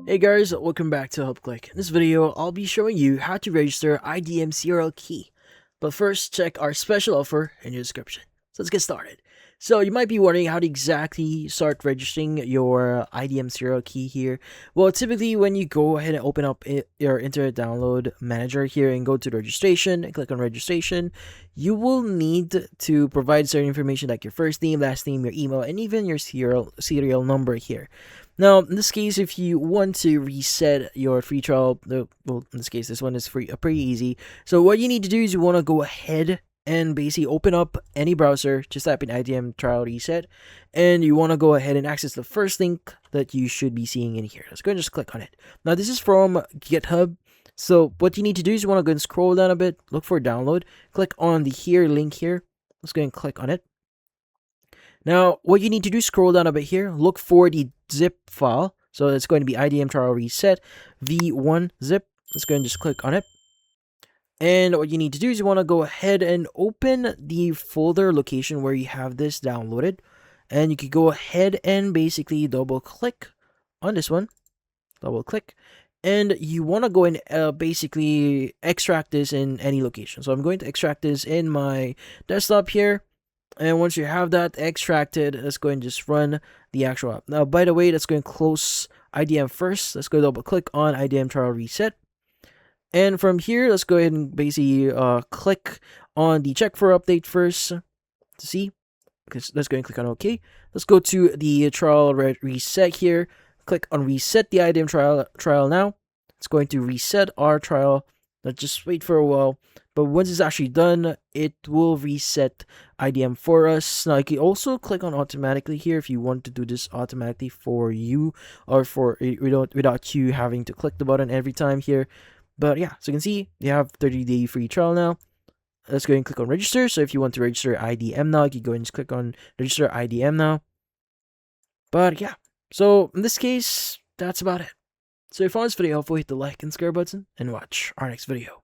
Hey guys, welcome back to HelpClick. In this video, I'll be showing you how to register IDM serial key. But first, check our special offer in your description. So let's get started. So you might be wondering how to exactly start registering your IDM serial key here. Well, typically when you go ahead and open up your Internet Download Manager here and go to the registration and click on registration, you will need to provide certain information like your first name, last name, your email, and even your serial number here. Now, in this case, if you want to reset your free trial, well, in this case, this one is free, pretty easy. So what you need to do is you want to go ahead and basically open up any browser, just type in IDM trial reset, and you want to go ahead and access the first link that you should be seeing in here. Let's go and just click on it. Now, this is from GitHub. So what you need to do is you want to go and scroll down a bit, look for download, click on the link here. Let's go and click on it. Now, what you need to do, scroll down a bit here, look for the zip file. So it's going to be IDM trial reset v1 zip. Let's go and just click on it. And what you need to do is you want to go ahead and open the folder location where you have this downloaded. And you can go ahead and basically double click on this one. Double click. And you want to go and basically extract this in any location. So I'm going to extract this in my desktop here. And once you have that extracted, let's go and just run the actual app. Now, by the way, let's go and close IDM first. Let's go double click on IDM trial reset. And from here, let's go ahead and basically click on the check for update first to see. Let's go and click on OK. Let's go to the trial reset here. Click on reset the IDM trial now. It's going to reset our trial. Let's just wait for a while. But once it's actually done, it will reset IDM for us. Now, you can also click on automatically here if you want to do this automatically for you or for without you having to click the button every time here. But yeah, so you can see you have 30-day free trial now. Let's go and click on register. So if you want to register IDM now, you can go and just click on register IDM now. But yeah, so in this case, that's about it. So if you found this video helpful, hit the like and subscribe button and watch our next video.